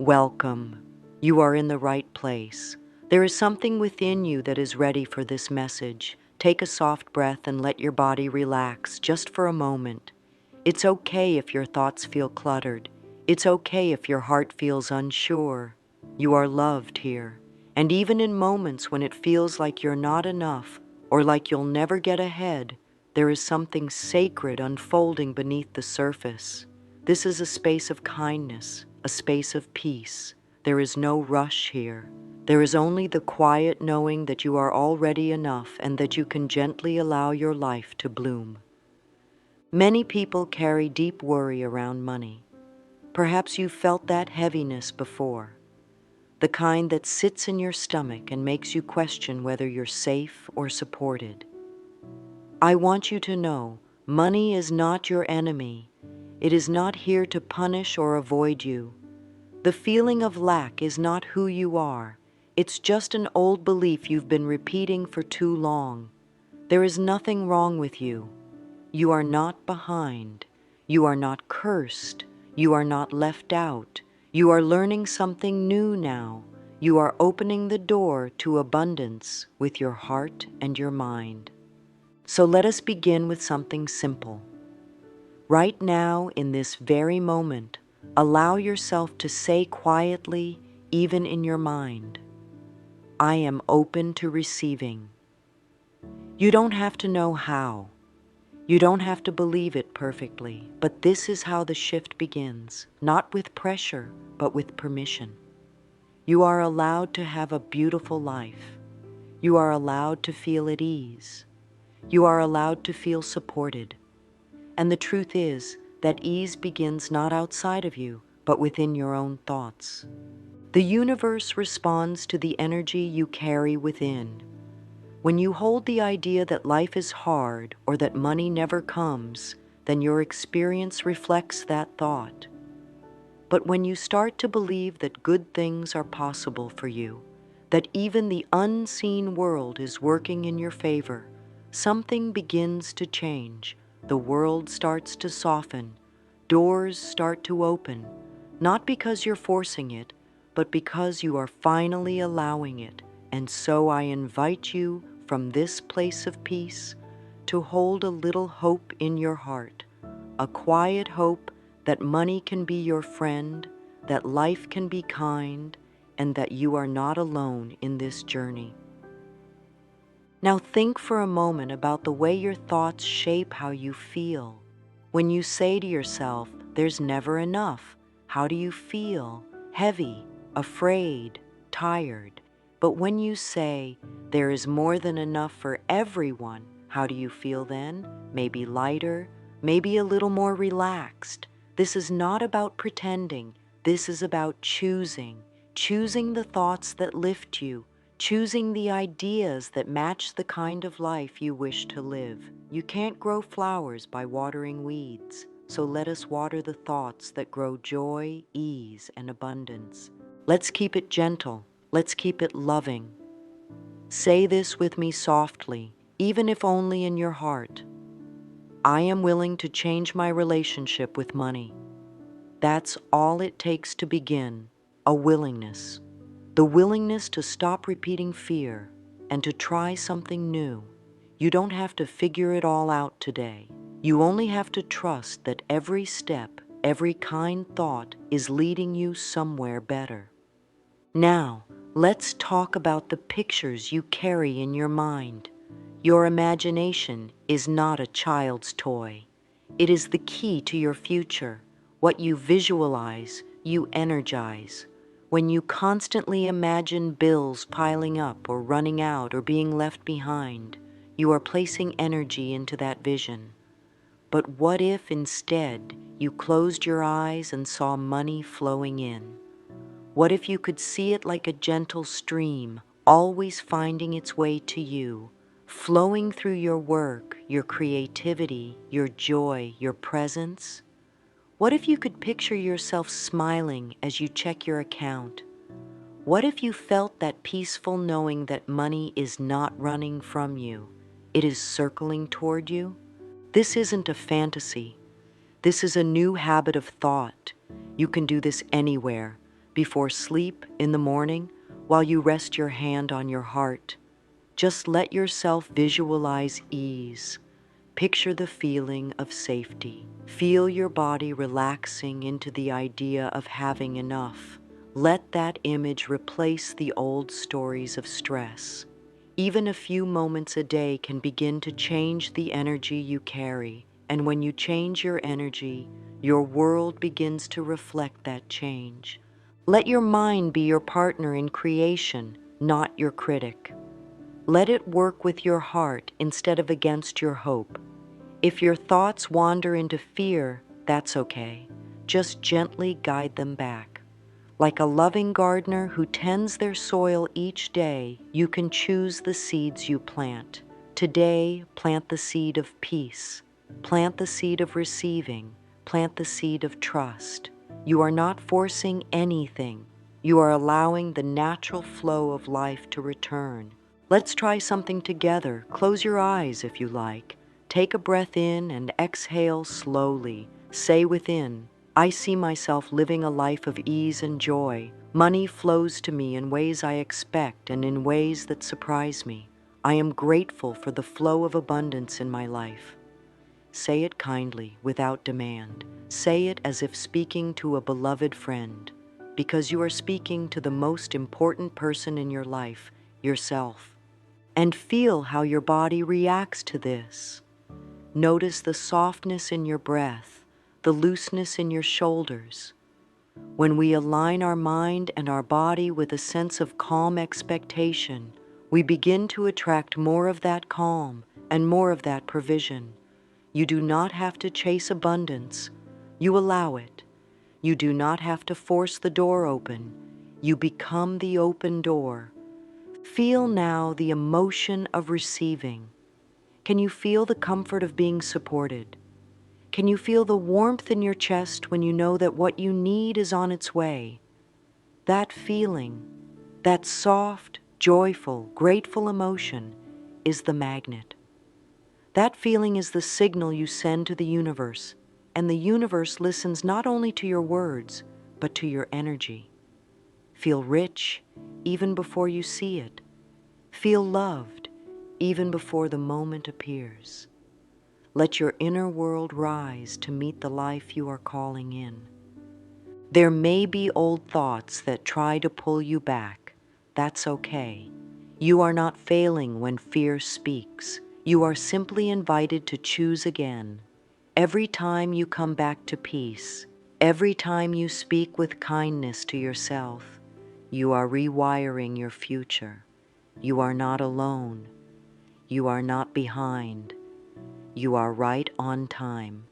Welcome. You are in the right place. There is something within you that is ready for this message. Take a soft breath and let your body relax just for a moment. It's okay if your thoughts feel cluttered. It's okay if your heart feels unsure. You are loved here. And even in moments when it feels like you're not enough or like you'll never get ahead, there is something sacred unfolding beneath the surface. This is a space of kindness, a space of peace. There is no rush here. There is only the quiet knowing that you are already enough and that you can gently allow your life to bloom. Many people carry deep worry around money. Perhaps you've felt that heaviness before, the kind that sits in your stomach and makes you question whether you're safe or supported. I want you to know, money is not your enemy. It is not here to punish or avoid you. The feeling of lack is not who you are. It's just an old belief you've been repeating for too long. There is nothing wrong with you. You are not behind. You are not cursed. You are not left out. You are learning something new now. You are opening the door to abundance with your heart and your mind. So let us begin with something simple. Right now, in this very moment, allow yourself to say quietly, even in your mind, I am open to receiving. You don't have to know how. You don't have to believe it perfectly, but this is how the shift begins, not with pressure, but with permission. You are allowed to have a beautiful life. You are allowed to feel at ease. You are allowed to feel supported. And the truth is that ease begins not outside of you, but within your own thoughts. The universe responds to the energy you carry within. When you hold the idea that life is hard or that money never comes, then your experience reflects that thought. But when you start to believe that good things are possible for you, that even the unseen world is working in your favor, something begins to change. The world starts to soften. Doors start to open, not because you're forcing it, but because you are finally allowing it. And so I invite you from this place of peace to hold a little hope in your heart, a quiet hope that money can be your friend, that life can be kind, and that you are not alone in this journey. Now think for a moment about the way your thoughts shape how you feel. When you say to yourself, there's never enough, how do you feel? Heavy, afraid, tired. But when you say, there is more than enough for everyone, how do you feel then? Maybe lighter, maybe a little more relaxed. This is not about pretending. This is about choosing the thoughts that lift you, choosing the ideas that match the kind of life you wish to live. You can't grow flowers by watering weeds, so let us water the thoughts that grow joy, ease, and abundance. Let's keep it gentle. Let's keep it loving. Say this with me softly, even if only in your heart. I am willing to change my relationship with money. That's all it takes to begin, a willingness. The willingness to stop repeating fear and to try something new. You don't have to figure it all out today. You only have to trust that every step, every kind thought is leading you somewhere better. Now, let's talk about the pictures you carry in your mind. Your imagination is not a child's toy. It is the key to your future. What you visualize, you energize. When you constantly imagine bills piling up or running out or being left behind, you are placing energy into that vision. But what if instead you closed your eyes and saw money flowing in? What if you could see it like a gentle stream, always finding its way to you, flowing through your work, your creativity, your joy, your presence? What if you could picture yourself smiling as you check your account? What if you felt that peaceful knowing that money is not running from you? It is circling toward you? This isn't a fantasy. This is a new habit of thought. You can do this anywhere. Before sleep, in the morning, while you rest your hand on your heart, just let yourself visualize ease. Picture the feeling of safety. Feel your body relaxing into the idea of having enough. Let that image replace the old stories of stress. Even a few moments a day can begin to change the energy you carry, and when you change your energy, your world begins to reflect that change. Let your mind be your partner in creation, not your critic. Let it work with your heart instead of against your hope. If your thoughts wander into fear, that's okay. Just gently guide them back. Like a loving gardener who tends their soil each day, you can choose the seeds you plant. Today, plant the seed of peace. Plant the seed of receiving. Plant the seed of trust. You are not forcing anything. You are allowing the natural flow of life to return. Let's try something together. Close your eyes if you like. Take a breath in and exhale slowly. Say within, I see myself living a life of ease and joy. Money flows to me in ways I expect and in ways that surprise me. I am grateful for the flow of abundance in my life. Say it kindly, without demand. Say it as if speaking to a beloved friend, because you are speaking to the most important person in your life, yourself. And feel how your body reacts to this. Notice the softness in your breath, the looseness in your shoulders. When we align our mind and our body with a sense of calm expectation, we begin to attract more of that calm and more of that provision. You do not have to chase abundance. You allow it. You do not have to force the door open. You become the open door. Feel now the emotion of receiving. Can you feel the comfort of being supported? Can you feel the warmth in your chest when you know that what you need is on its way? That feeling, that soft, joyful, grateful emotion is the magnet. That feeling is the signal you send to the universe, and the universe listens not only to your words, but to your energy. Feel rich even before you see it. Feel loved even before the moment appears. Let your inner world rise to meet the life you are calling in. There may be old thoughts that try to pull you back. That's okay. You are not failing when fear speaks. You are simply invited to choose again. Every time you come back to peace, every time you speak with kindness to yourself, you are rewiring your future. You are not alone. You are not behind. You are right on time.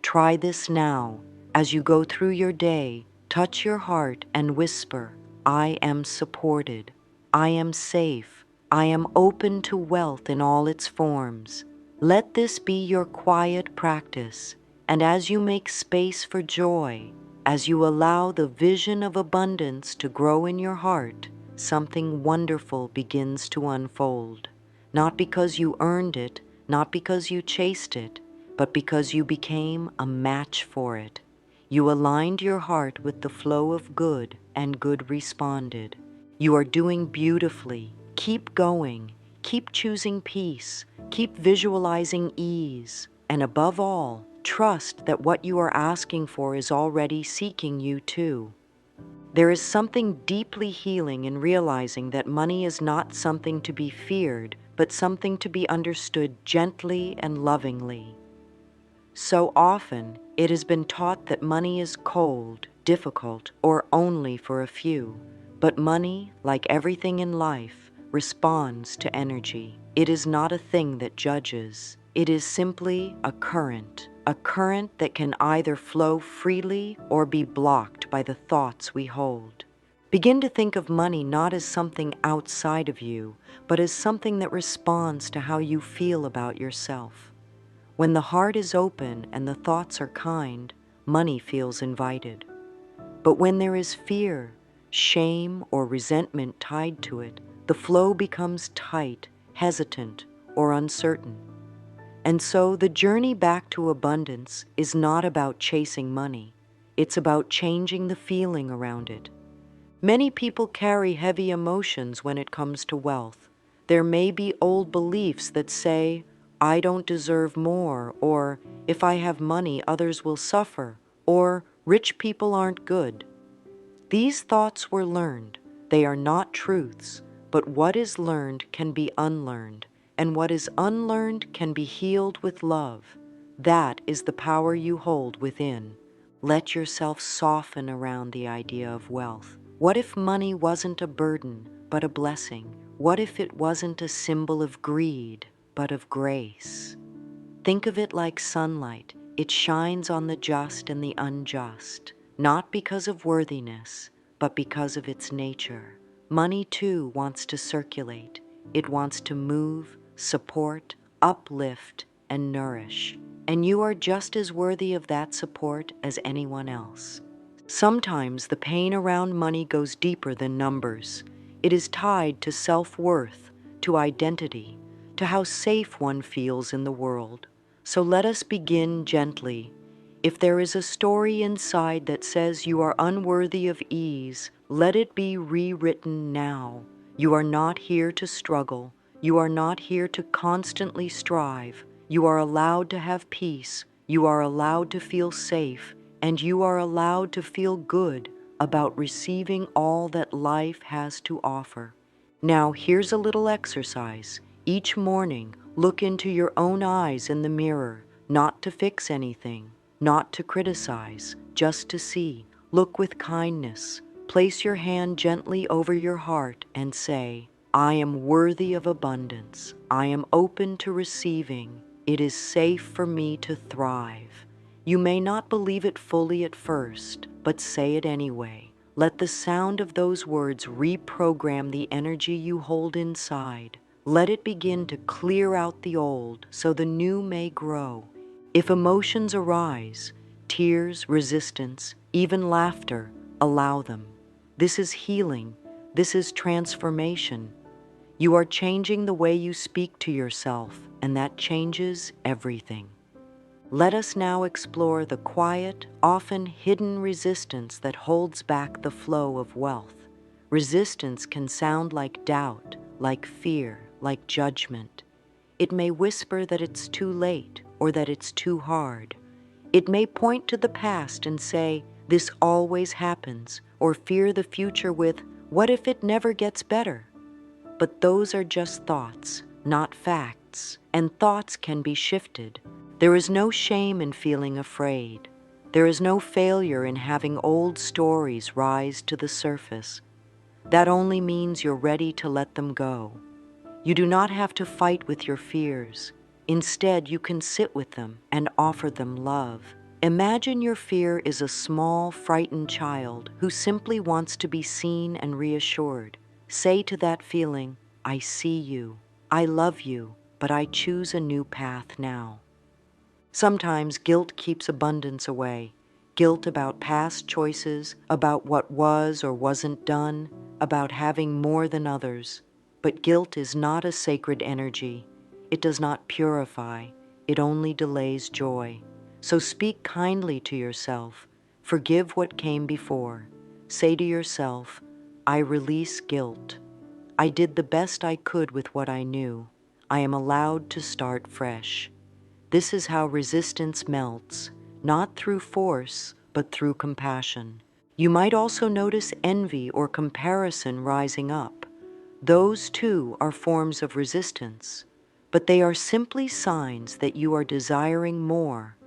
Try this now. As you go through your day, touch your heart and whisper, I am supported. I am safe. I am open to wealth in all its forms. Let this be your quiet practice, and as you make space for joy, as you allow the vision of abundance to grow in your heart, something wonderful begins to unfold. Not because you earned it, not because you chased it, but because you became a match for it. You aligned your heart with the flow of good, and good responded. You are doing beautifully. Keep going. Keep choosing peace. Keep visualizing ease. And above all, trust that what you are asking for is already seeking you too. There is something deeply healing in realizing that money is not something to be feared, but something to be understood gently and lovingly. So often, it has been taught that money is cold, difficult, or only for a few. But money, like everything in life, responds to energy. It is not a thing that judges. It is simply a current that can either flow freely or be blocked by the thoughts we hold. Begin to think of money not as something outside of you, but as something that responds to how you feel about yourself. When the heart is open and the thoughts are kind, money feels invited. But when there is fear, shame, or resentment tied to it, the flow becomes tight, hesitant, or uncertain. And so the journey back to abundance is not about chasing money. It's about changing the feeling around it. Many people carry heavy emotions when it comes to wealth. There may be old beliefs that say, I don't deserve more, or if I have money, others will suffer, or rich people aren't good. These thoughts were learned. They are not truths, but what is learned can be unlearned, and what is unlearned can be healed with love. That is the power you hold within. Let yourself soften around the idea of wealth. What if money wasn't a burden, but a blessing? What if it wasn't a symbol of greed, but of grace? Think of it like sunlight. It shines on the just and the unjust, not because of worthiness, but because of its nature. Money, too, wants to circulate. It wants to move, support, uplift, and nourish. And you are just as worthy of that support as anyone else. Sometimes the pain around money goes deeper than numbers. It is tied to self-worth, to identity, to how safe one feels in the world. So let us begin gently. If there is a story inside that says you are unworthy of ease, let it be rewritten now. You are not here to struggle. You are not here to constantly strive. You are allowed to have peace. You are allowed to feel safe. And you are allowed to feel good about receiving all that life has to offer. Now, here's a little exercise. Each morning, look into your own eyes in the mirror, not to fix anything, not to criticize, just to see. Look with kindness. Place your hand gently over your heart and say, I am worthy of abundance. I am open to receiving. It is safe for me to thrive. You may not believe it fully at first, but say it anyway. Let the sound of those words reprogram the energy you hold inside. Let it begin to clear out the old so the new may grow. If emotions arise, tears, resistance, even laughter, allow them. This is healing. This is transformation. You are changing the way you speak to yourself, and that changes everything. Let us now explore the quiet, often hidden resistance that holds back the flow of wealth. Resistance can sound like doubt, like fear, like judgment. It may whisper that it's too late or that it's too hard. It may point to the past and say, this always happens, or fear the future with, what if it never gets better? But those are just thoughts, not facts, and thoughts can be shifted. There is no shame in feeling afraid. There is no failure in having old stories rise to the surface. That only means you're ready to let them go. You do not have to fight with your fears. Instead, you can sit with them and offer them love. Imagine your fear is a small, frightened child who simply wants to be seen and reassured. Say to that feeling, I see you, I love you, but I choose a new path now. Sometimes guilt keeps abundance away. Guilt about past choices, about what was or wasn't done, about having more than others. But guilt is not a sacred energy. It does not purify. It only delays joy. So speak kindly to yourself. Forgive what came before. Say to yourself, I release guilt. I did the best I could with what I knew. I am allowed to start fresh. This is how resistance melts, not through force, but through compassion. You might also notice envy or comparison rising up. Those, too, are forms of resistance, but they are simply signs that you are desiring more.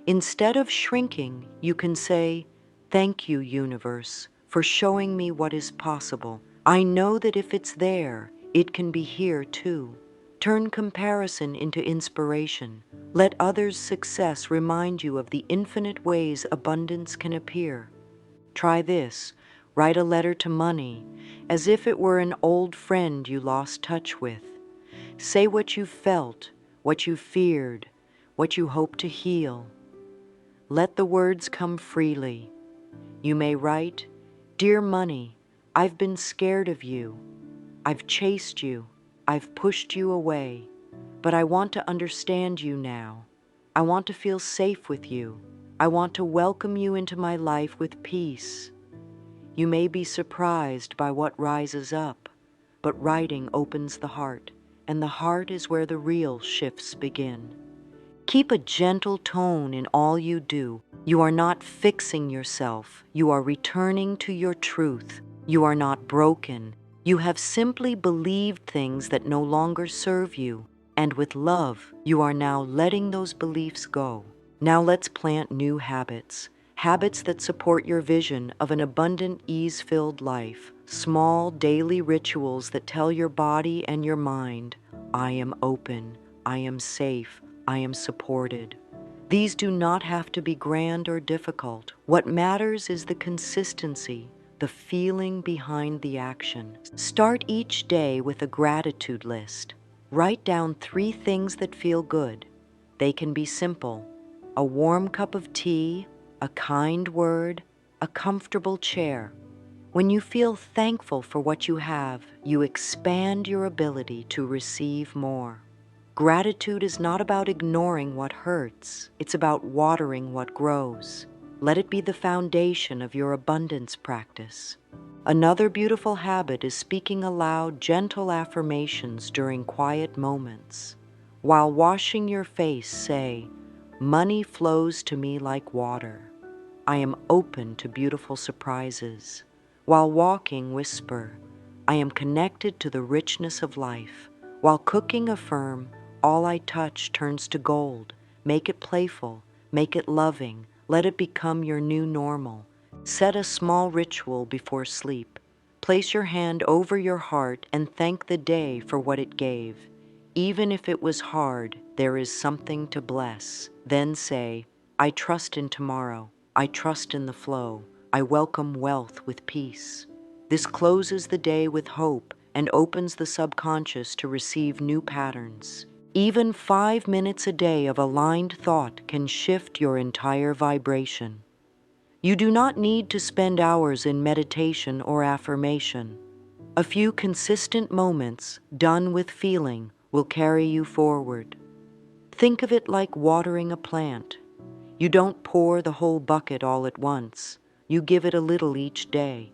Instead of shrinking, you can say, thank you, universe, for showing me what is possible. I know that if it's there, it can be here, too. Turn comparison into inspiration. Let others' success remind you of the infinite ways abundance can appear. Try this. Write a letter to money, as if it were an old friend you lost touch with. Say what you felt, what you feared, what you hope to heal. Let the words come freely. You may write, Dear Money, I've been scared of you. I've chased you. I've pushed you away. But I want to understand you now. I want to feel safe with you. I want to welcome you into my life with peace. You may be surprised by what rises up, but writing opens the heart, and the heart is where the real shifts begin. Keep a gentle tone in all you do. You are not fixing yourself. You are returning to your truth. You are not broken. You have simply believed things that no longer serve you. And with love, you are now letting those beliefs go. Now let's plant new habits. Habits that support your vision of an abundant, ease-filled life. Small, daily rituals that tell your body and your mind, I am open, I am safe, I am supported. These do not have to be grand or difficult. What matters is the consistency, the feeling behind the action. Start each day with a gratitude list. Write down 3 things that feel good. They can be simple: a warm cup of tea, a kind word, a comfortable chair. When you feel thankful for what you have, you expand your ability to receive more. Gratitude is not about ignoring what hurts. It's about watering what grows. Let it be the foundation of your abundance practice. Another beautiful habit is speaking aloud gentle affirmations during quiet moments. While washing your face, say, "Money flows to me like water. I am open to beautiful surprises." While walking, whisper, "I am connected to the richness of life." While cooking, affirm, "All I touch turns to gold." Make it playful, make it loving, let it become your new normal. Set a small ritual before sleep. Place your hand over your heart and thank the day for what it gave. Even if it was hard, there is something to bless. Then say, "I trust in tomorrow. I trust in the flow. I welcome wealth with peace." This closes the day with hope and opens the subconscious to receive new patterns. Even 5 minutes a day of aligned thought can shift your entire vibration. You do not need to spend hours in meditation or affirmation. A few consistent moments, done with feeling, will carry you forward. Think of it like watering a plant. You don't pour the whole bucket all at once. You give it a little each day.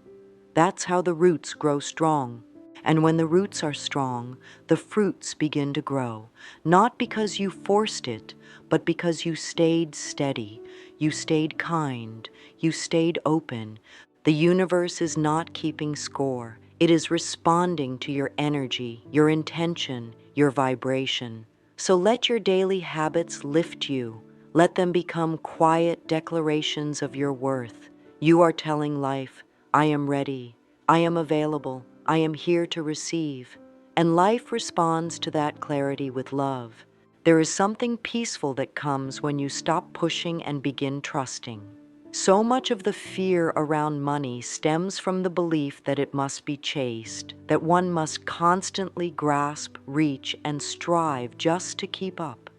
That's how the roots grow strong. And when the roots are strong, the fruits begin to grow, not because you forced it, but because you stayed steady, you stayed kind, you stayed open. The universe is not keeping score. It is responding to your energy, your intention, your vibration. So let your daily habits lift you. Let them become quiet declarations of your worth. You are telling life, "I am ready. I am available. I am here to receive." And life responds to that clarity with love. There is something peaceful that comes when you stop pushing and begin trusting. So much of the fear around money stems from the belief that it must be chased, that one must constantly grasp, reach, and strive just to keep up.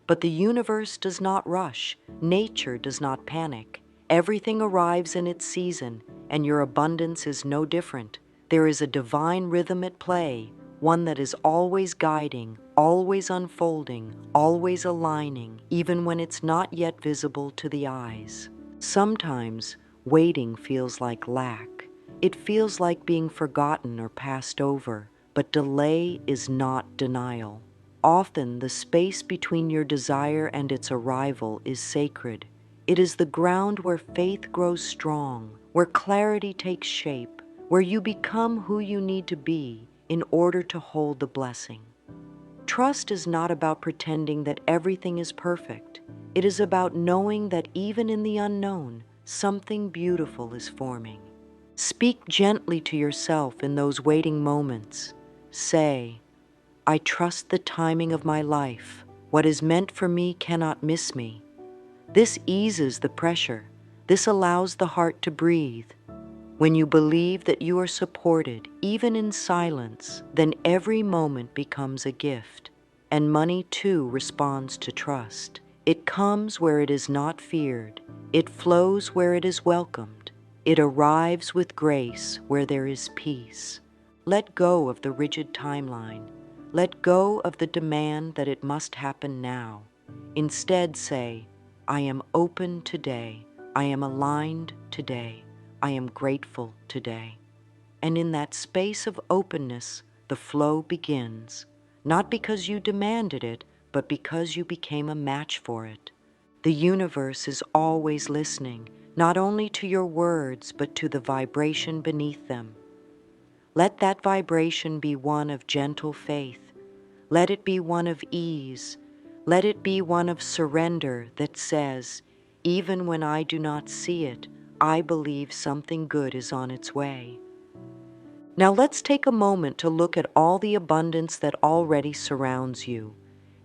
But the universe does not rush. Nature does not panic. Everything arrives in its season, and your abundance is no different. There is a divine rhythm at play, one that is always guiding, always unfolding, always aligning, even when it's not yet visible to the eyes. Sometimes waiting feels like lack. It feels like being forgotten or passed over, but delay is not denial. Often the space between your desire and its arrival is sacred. It is the ground where faith grows strong, where clarity takes shape, where you become who you need to be in order to hold the blessing. Trust is not about pretending that everything is perfect. It is about knowing that even in the unknown, something beautiful is forming. Speak gently to yourself in those waiting moments. Say, "I trust the timing of my life. What is meant for me cannot miss me." This eases the pressure. This allows the heart to breathe. When you believe that you are supported, even in silence, then every moment becomes a gift. And money too responds to trust. It comes where it is not feared. It flows where it is welcomed. It arrives with grace where there is peace. Let go of the rigid timeline. Let go of the demand that it must happen now. Instead say, I am open today. I am aligned today. I am grateful today. And in that space of openness, the flow begins, not because you demanded it, but because you became a match for it. The universe is always listening, not only to your words, but to the vibration beneath them. Let that vibration be one of gentle faith. Let it be one of ease. Let it be one of surrender that says, even when I do not see it, I believe something good is on its way. Now let's take a moment to look at all the abundance that already surrounds you.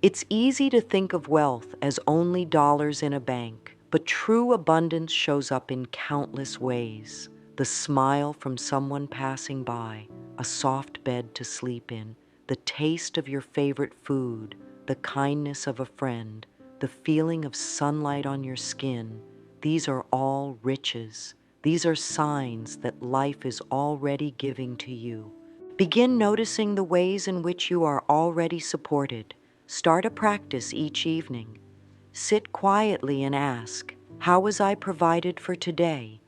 It's easy to think of wealth as only dollars in a bank, but true abundance shows up in countless ways. The smile from someone passing by, a soft bed to sleep in, the taste of your favorite food, the kindness of a friend, the feeling of sunlight on your skin. These are all riches. These are signs that life is already giving to you. Begin noticing the ways in which you are already supported. Start a practice each evening. Sit quietly and ask, how was I provided for today?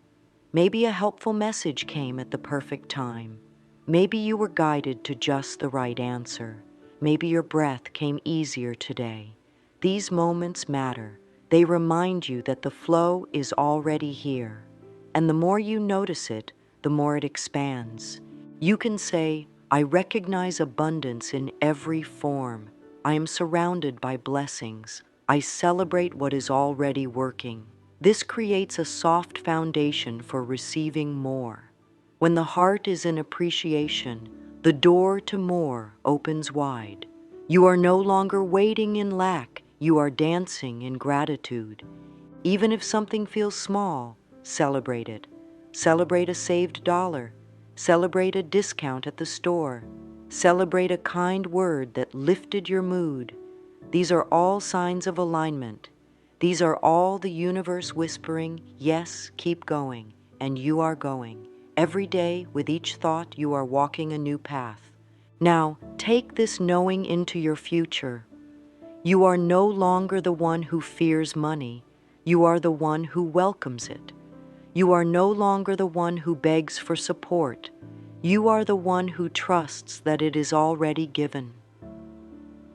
Maybe a helpful message came at the perfect time. Maybe you were guided to just the right answer. Maybe your breath came easier today. These moments matter. They remind you that the flow is already here. And the more you notice it, the more it expands. You can say, I recognize abundance in every form. I am surrounded by blessings. I celebrate what is already working. This creates a soft foundation for receiving more. When the heart is in appreciation, the door to more opens wide. You are no longer waiting in lack, you are dancing in gratitude. Even if something feels small, celebrate it. Celebrate a saved dollar. Celebrate a discount at the store. Celebrate a kind word that lifted your mood. These are all signs of alignment. These are all the universe whispering, yes, keep going, and you are going. Every day, with each thought, you are walking a new path. Now, take this knowing into your future. You are no longer the one who fears money. You are the one who welcomes it. You are no longer the one who begs for support. You are the one who trusts that it is already given.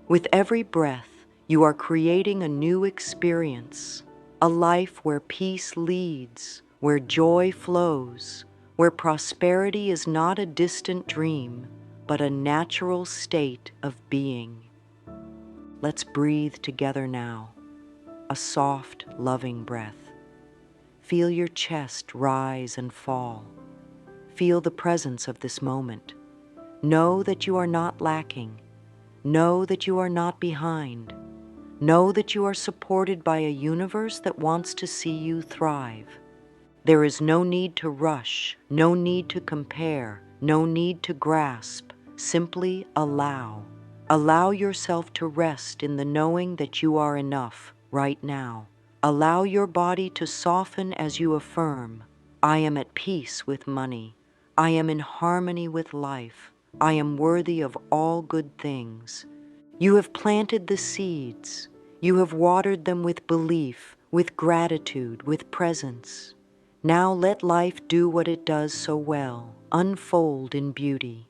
With every breath, you are creating a new experience, a life where peace leads, where joy flows, where prosperity is not a distant dream, but a natural state of being. Let's breathe together now, a soft, loving breath. Feel your chest rise and fall. Feel the presence of this moment. Know that you are not lacking. Know that you are not behind. Know that you are supported by a universe that wants to see you thrive. There is no need to rush, no need to compare, no need to grasp. Simply allow. Allow yourself to rest in the knowing that you are enough right now. Allow your body to soften as you affirm, I am at peace with money. I am in harmony with life. I am worthy of all good things. You have planted the seeds. You have watered them with belief, with gratitude, with presence. Now let life do what it does so well, unfold in beauty.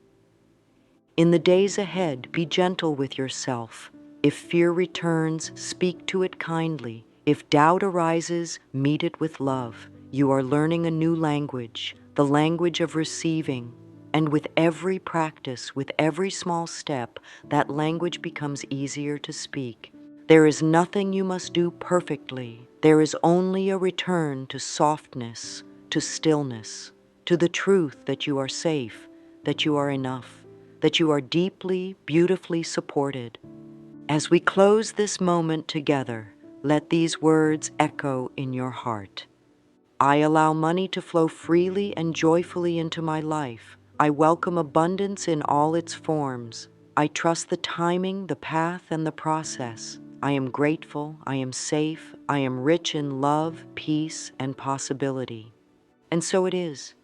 In the days ahead, be gentle with yourself. If fear returns, speak to it kindly. If doubt arises, meet it with love. You are learning a new language, the language of receiving. And with every practice, with every small step, that language becomes easier to speak. There is nothing you must do perfectly. There is only a return to softness, to stillness, to the truth that you are safe, that you are enough, that you are deeply, beautifully supported. As we close this moment together, let these words echo in your heart. I allow money to flow freely and joyfully into my life. I welcome abundance in all its forms. I trust the timing, the path, and the process. I am grateful, I am safe, I am rich in love, peace, and possibility. And so it is.